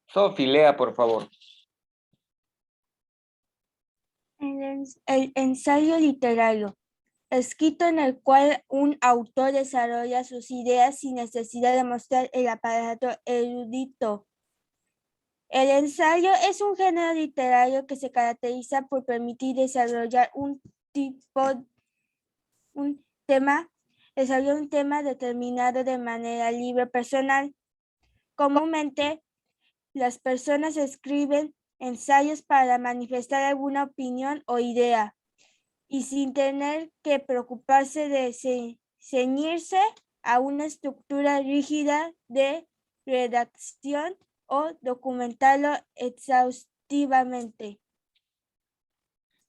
Sofi, lea, por favor. El ensayo literario, escrito en el cual un autor desarrolla sus ideas sin necesidad de mostrar el aparato erudito. El ensayo es un género literario que se caracteriza por permitir desarrollar un tema, desarrollar un tema determinado de manera libre personal. Comúnmente, las personas escriben ensayos para manifestar alguna opinión o idea y sin tener que preocuparse de ceñirse a una estructura rígida de redacción o documentarlo exhaustivamente.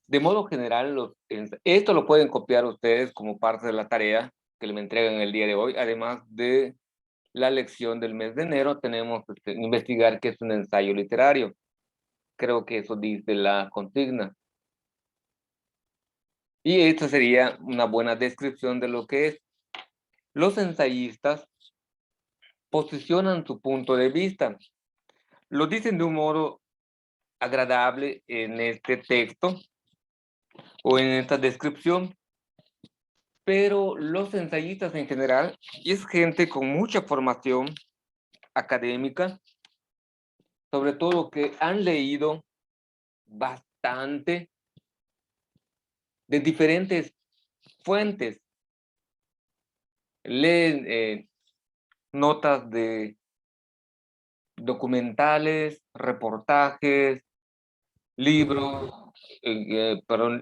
De modo general, esto lo pueden copiar ustedes como parte de la tarea que me entregan el día de hoy. Además de la lección del mes de enero, tenemos que investigar qué es un ensayo literario. Creo que eso dice la consigna. Y esta sería una buena descripción de lo que es. Los ensayistas posicionan su punto de vista. Lo dicen de un modo agradable en este texto o en esta descripción, pero los ensayistas en general es gente con mucha formación académica, sobre todo que han leído bastante de diferentes fuentes. Leen notas de documentales, reportajes, libros,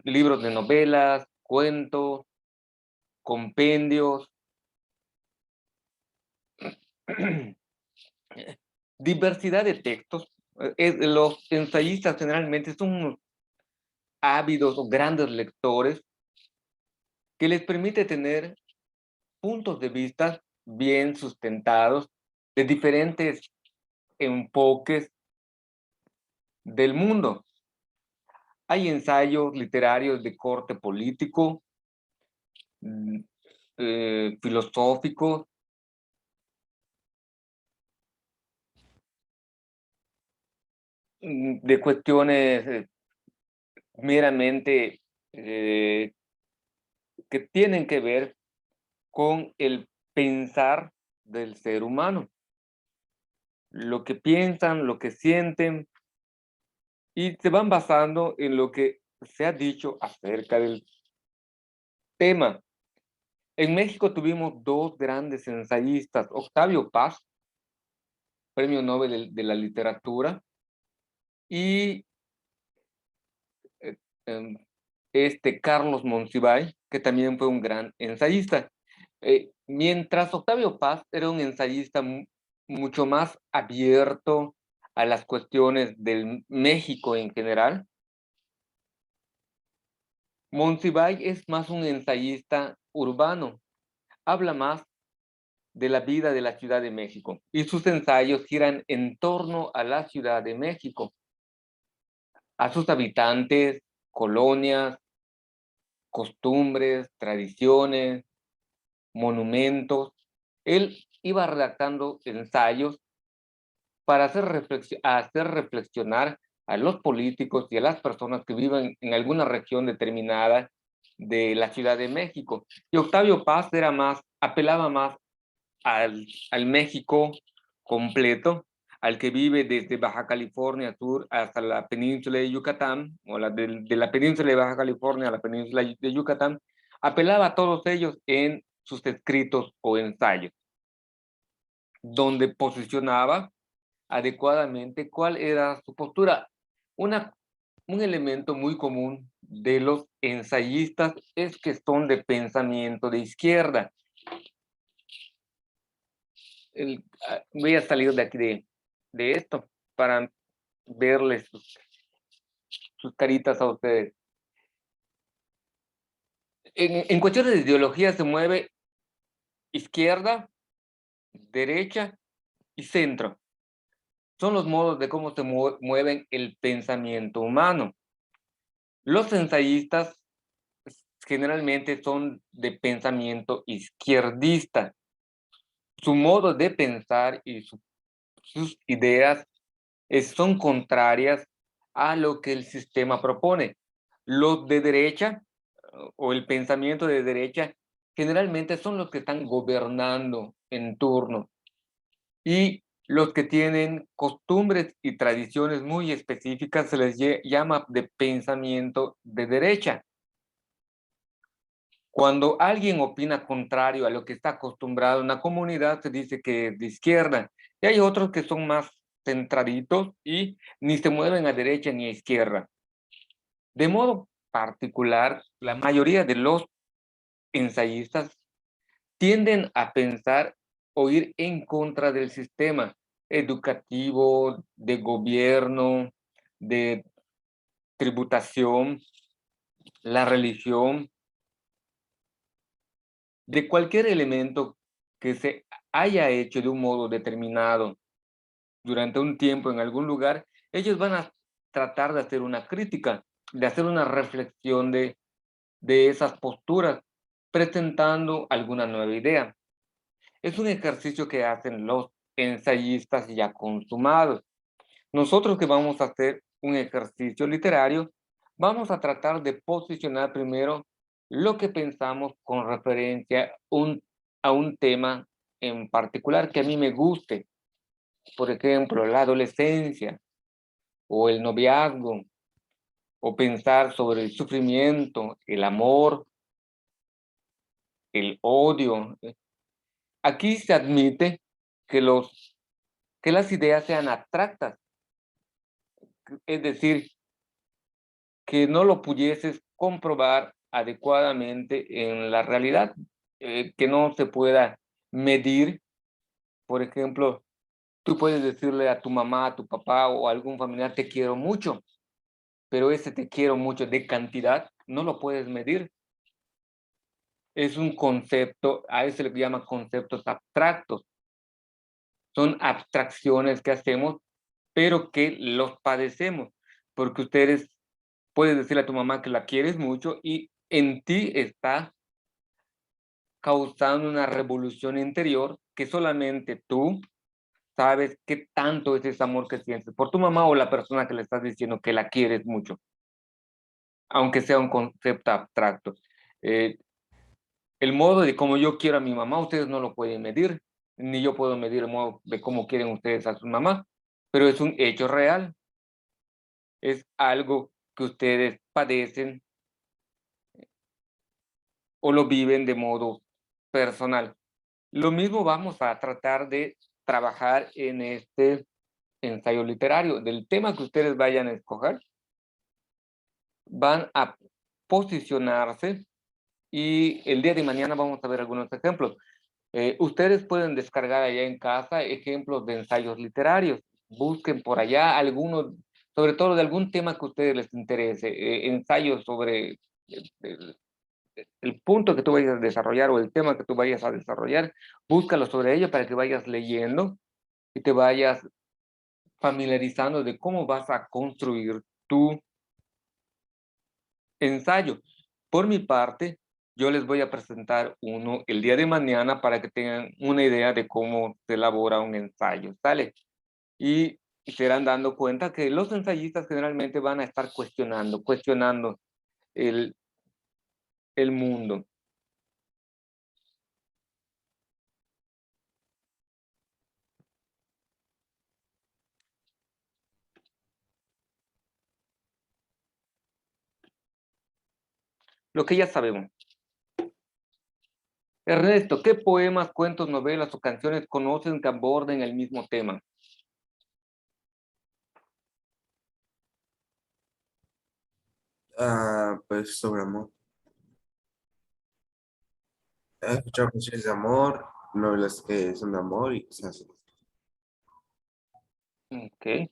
libros de novelas, cuentos, compendios, diversidad de textos. Los ensayistas generalmente son unos ávidos o grandes lectores que les permite tener puntos de vista bien sustentados de diferentes enfoques del mundo. Hay ensayos literarios de corte político, filosófico, de cuestiones meramente que tienen que ver con el pensar del ser humano, lo que piensan, lo que sienten, y se van basando en lo que se ha dicho acerca del tema. En México tuvimos dos grandes ensayistas, Octavio Paz, Premio Nobel de la Literatura, y eh, Carlos Monsiváis, que también fue un gran ensayista. Mientras Octavio Paz era un ensayista mucho más abierto a las cuestiones del México en general, Monsiváis es más un ensayista urbano, habla más de la vida de la Ciudad de México y sus ensayos giran en torno a la Ciudad de México, a sus habitantes, colonias, costumbres, tradiciones, monumentos. Él iba redactando ensayos para hacer reflexionar a los políticos y a las personas que viven en alguna región determinada de la Ciudad de México. Y Octavio Paz apelaba más al México completo, al que vive desde Baja California Sur hasta la península de Yucatán, o de la península de Baja California a la península de Yucatán, apelaba a todos ellos en sus escritos o ensayos, donde posicionaba adecuadamente cuál era su postura. Un elemento muy común de los ensayistas es que son de pensamiento de izquierda. Voy a salir de aquí de esto para verles sus caritas a ustedes. En cuestiones de ideología se mueve izquierda, derecha y centro. Son los modos de cómo se mueven el pensamiento humano. Los ensayistas generalmente son de pensamiento izquierdista. Su modo de pensar y sus ideas son contrarias a lo que el sistema propone. Los de derecha o el pensamiento de derecha generalmente son los que están gobernando en turno y los que tienen costumbres y tradiciones muy específicas se les llama de pensamiento de derecha. Cuando alguien opina contrario a lo que está acostumbrado en la comunidad, se dice que es de izquierda. Y hay otros que son más centraditos y ni se mueven a derecha ni a izquierda. De modo particular, la mayoría de los ensayistas tienden a pensar o ir en contra del sistema educativo, de gobierno, de tributación, la religión, de cualquier elemento que se haya hecho de un modo determinado durante un tiempo en algún lugar, ellos van a tratar de hacer una crítica, de hacer una reflexión de esas posturas, presentando alguna nueva idea. Es un ejercicio que hacen los ensayistas ya consumados. Nosotros que vamos a hacer un ejercicio literario, vamos a tratar de posicionar primero lo que pensamos con referencia a un tema en particular que a mí me guste. Por ejemplo, la adolescencia o el noviazgo, o pensar sobre el sufrimiento, el amor, el odio. Aquí se admite que, que las ideas sean abstractas, es decir, que no lo pudieses comprobar adecuadamente en la realidad, que no se pueda medir. Por ejemplo, tú puedes decirle a tu mamá, a tu papá o a algún familiar, te quiero mucho, pero ese te quiero mucho de cantidad no lo puedes medir. Es un concepto, a eso se le llama conceptos abstractos. Son abstracciones que hacemos, pero que los padecemos, porque ustedes puedes decirle a tu mamá que la quieres mucho y en ti está causando una revolución interior que solamente tú sabes qué tanto es ese amor que sientes por tu mamá o la persona que le estás diciendo que la quieres mucho, aunque sea un concepto abstracto. Eh, el modo de cómo yo quiero a mi mamá, ustedes no lo pueden medir, ni yo puedo medir el modo de cómo quieren ustedes a su mamá, pero es un hecho real, es algo que ustedes padecen o lo viven de modo personal. Lo mismo vamos a tratar de trabajar en este ensayo literario. Del tema que ustedes vayan a escoger, van a posicionarse y el día de mañana vamos a ver algunos ejemplos. Ustedes pueden descargar allá en casa ejemplos de ensayos literarios. Busquen por allá algunos, sobre todo de algún tema que a ustedes les interese, ensayos sobre el punto que tú vayas a desarrollar o el tema que tú vayas a desarrollar, búscalo sobre ello para que vayas leyendo y te vayas familiarizando de cómo vas a construir tu ensayo. Por mi parte, yo les voy a presentar uno el día de mañana para que tengan una idea de cómo se elabora un ensayo, ¿sale? Y se irán dando cuenta que los ensayistas generalmente van a estar cuestionando el, el mundo. Lo que ya sabemos. Ernesto, ¿qué poemas, cuentos, novelas o canciones conocen que aborden el mismo tema? Pues sobre amor. He escuchado canciones de amor, novelas que son de amor y cosas así. Ok.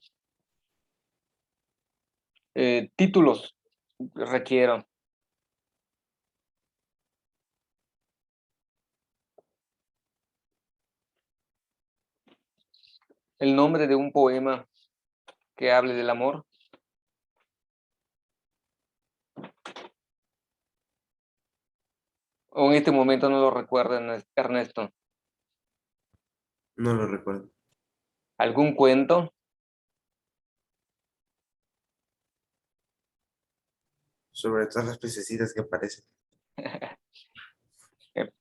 Títulos requiero. El nombre de un poema que hable del amor. O en este momento no lo recuerdan, Ernesto. No lo recuerdo. ¿Algún cuento? sobre todas las pececitas que aparecen.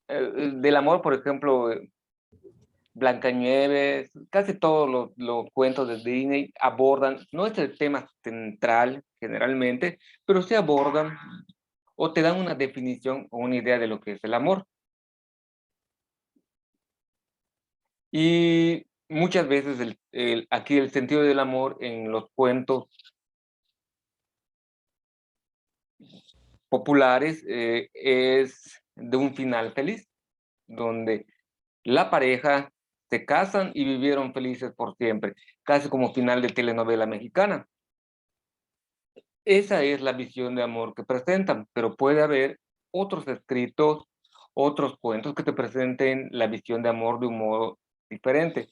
Del amor, por ejemplo, Blancanieves, casi todos los cuentos de Disney abordan, no es el tema central generalmente, pero se abordan o te dan una definición o una idea de lo que es el amor. Y muchas veces aquí el sentido del amor en los cuentos populares es de un final feliz, donde la pareja se casan y vivieron felices por siempre, casi como final de telenovela mexicana. Esa es la visión de amor que presentan, pero puede haber otros escritos, otros cuentos que te presenten la visión de amor de un modo diferente.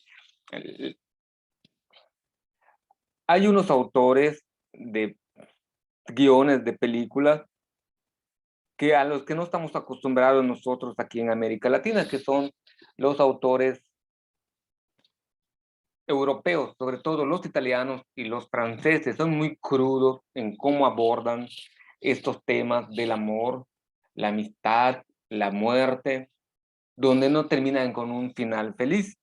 Hay unos autores de guiones de películas que a los que no estamos acostumbrados nosotros aquí en América Latina, que son los autores europeos, sobre todo los italianos y los franceses, son muy crudos en cómo abordan estos temas del amor, la amistad, la muerte, donde no terminan con un final feliz.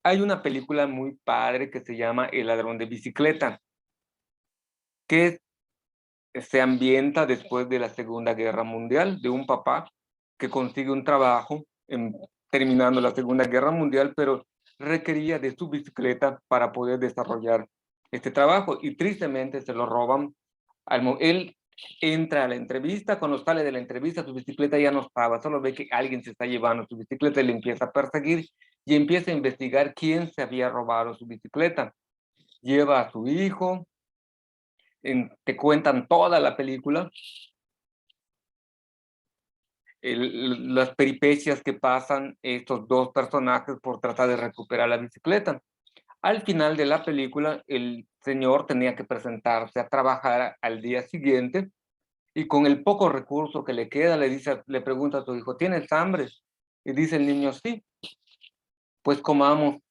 Hay una película muy padre que se llama El ladrón de bicicleta, que se ambienta después de la Segunda Guerra Mundial, de un papá que consigue un trabajo terminando la Segunda Guerra Mundial, pero requería de su bicicleta para poder desarrollar este trabajo y tristemente se lo roban. Él entra a la entrevista, cuando sale de la entrevista su bicicleta ya no estaba, solo ve que alguien se está llevando su bicicleta y le empieza a perseguir y empieza a investigar quién se había robado su bicicleta. Lleva a su hijo, te cuentan toda la película, las peripecias que pasan estos dos personajes por tratar de recuperar la bicicleta. Al final de la película, el señor tenía que presentarse a trabajar al día siguiente y con el poco recurso que le queda, le pregunta a su hijo, ¿tienes hambre? Y dice el niño, sí, pues comamos.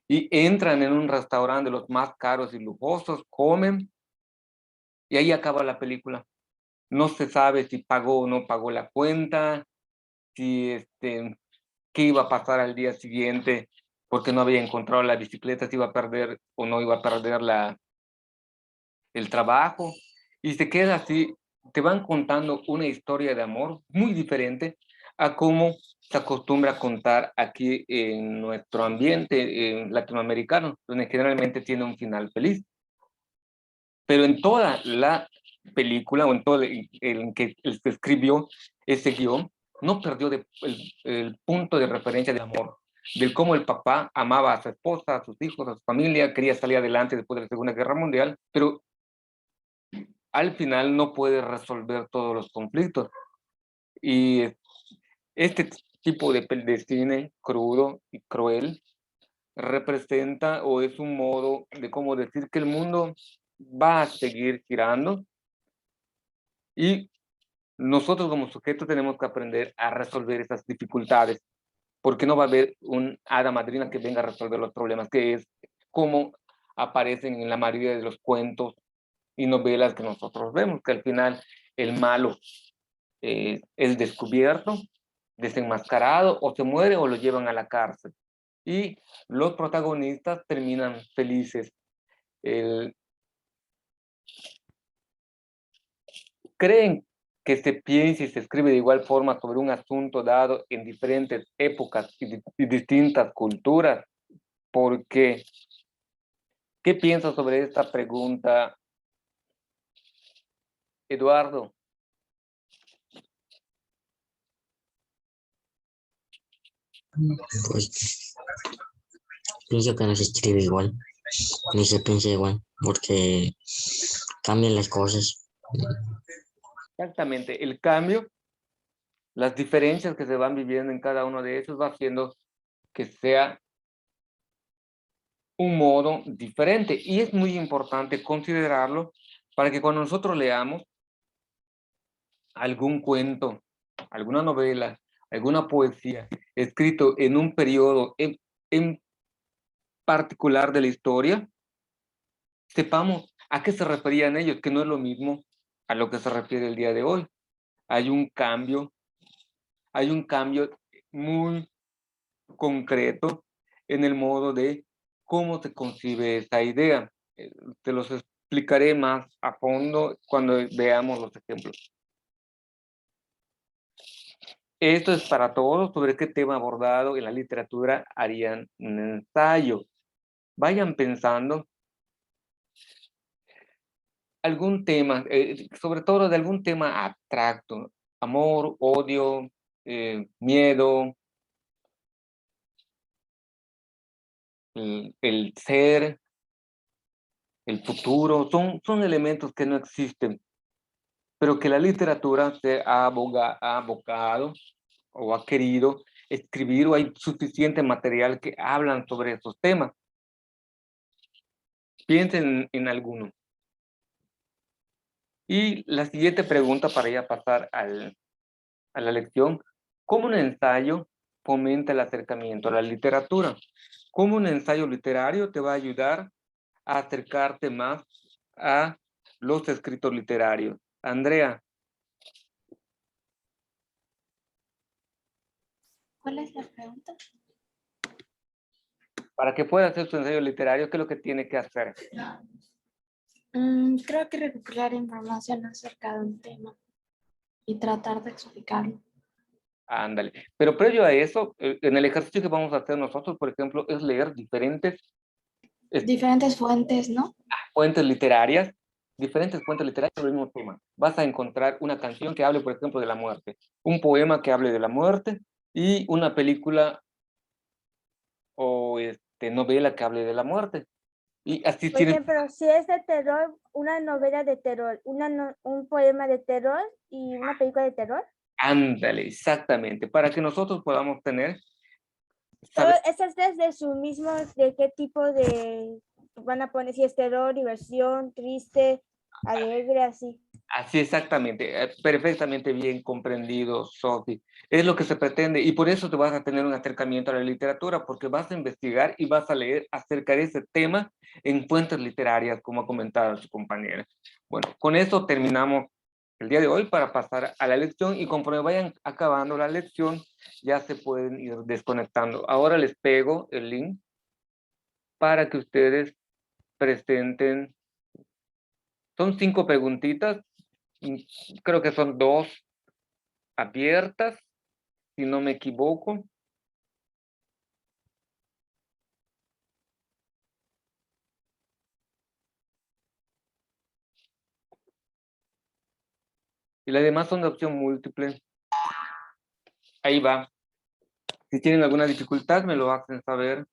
Y entran en un restaurante de los más caros y lujosos, comen y ahí acaba la película. No se sabe si pagó o no pagó la cuenta, si qué iba a pasar al día siguiente, porque no había encontrado la bicicleta, si iba a perder o no iba a perder el trabajo. Y se queda así, te van contando una historia de amor muy diferente a cómo se acostumbra a contar aquí en nuestro ambiente latinoamericano, donde generalmente tiene un final feliz. Pero en toda la película o en todo el que se escribió ese guión, no perdió el punto de referencia del amor, del cómo el papá amaba a su esposa, a sus hijos, a su familia, quería salir adelante después de la Segunda Guerra Mundial, pero al final no puede resolver todos los conflictos. Y este tipo de cine crudo y cruel representa o es un modo de cómo decir que el mundo va a seguir girando y nosotros como sujetos tenemos que aprender a resolver esas dificultades, porque no va a haber un hada madrina que venga a resolver los problemas, que es como aparecen en la mayoría de los cuentos y novelas que nosotros vemos, que al final el malo es descubierto, desenmascarado, o se muere o lo llevan a la cárcel. Y los protagonistas terminan felices. ¿Creen que se piensa y se escribe de igual forma sobre un asunto dado en diferentes épocas y distintas culturas? Porque, ¿qué piensas sobre esta pregunta, Eduardo? Pues pienso que no se escribe igual, ni se piensa igual, porque cambian las cosas. Exactamente, el cambio, las diferencias que se van viviendo en cada uno de esos va haciendo que sea un modo diferente. Y es muy importante considerarlo para que cuando nosotros leamos algún cuento, alguna novela, alguna poesía, escrito en un periodo en particular de la historia, sepamos a qué se referían ellos, que no es lo mismo a lo que se refiere el día de hoy. Hay un cambio muy concreto en el modo de cómo se concibe esa idea. Te los explicaré más a fondo cuando veamos los ejemplos. Esto es para todos. Sobre qué tema abordado en la literatura harían un ensayo. Vayan pensando algún tema, sobre todo de algún tema abstracto, amor, odio, miedo, el ser, el futuro, son elementos que no existen, pero que la literatura se ha abocado o ha querido escribir, o hay suficiente material que hablan sobre esos temas. Piensen en alguno. Y la siguiente pregunta para ya pasar a la lección: ¿cómo un ensayo fomenta el acercamiento a la literatura? ¿Cómo un ensayo literario te va a ayudar a acercarte más a los escritos literarios? Andrea, ¿Cuál es la pregunta? para que puedas hacer tu ensayo literario, ¿qué es lo que tiene que hacer? Creo que recopilar información acerca de un tema y tratar de explicarlo. Ándale. Pero previo a eso, en el ejercicio que vamos a hacer nosotros, por ejemplo, es leer diferentes Diferentes fuentes, ¿no? fuentes literarias, diferentes fuentes literarias sobre el mismo tema. Vas a encontrar una canción que hable, por ejemplo, de la muerte, un poema que hable de la muerte y una película o novela que hable de la muerte. Y así Por tienes, ejemplo, si es de terror, una novela de terror, un poema de terror y una película de terror. ándale, exactamente, para que nosotros podamos tener, Pero saber, esas desde su mismo, de qué tipo de van a poner, si es terror, diversión, triste, alegre, así. así exactamente, perfectamente bien comprendido, Sophie. Es lo que se pretende y por eso te vas a tener un acercamiento a la literatura, porque vas a investigar y vas a leer acerca de ese tema en fuentes literarias, como ha comentado su compañera. Bueno, con eso terminamos el día de hoy para pasar a la lección, y conforme vayan acabando la lección, ya se pueden ir desconectando. Ahora les pego el link para que ustedes presenten. Son 5 preguntitas, creo que son 2 abiertas, si no me equivoco. Y las demás son de opción múltiple. Ahí va. Si tienen alguna dificultad, me lo hacen saber.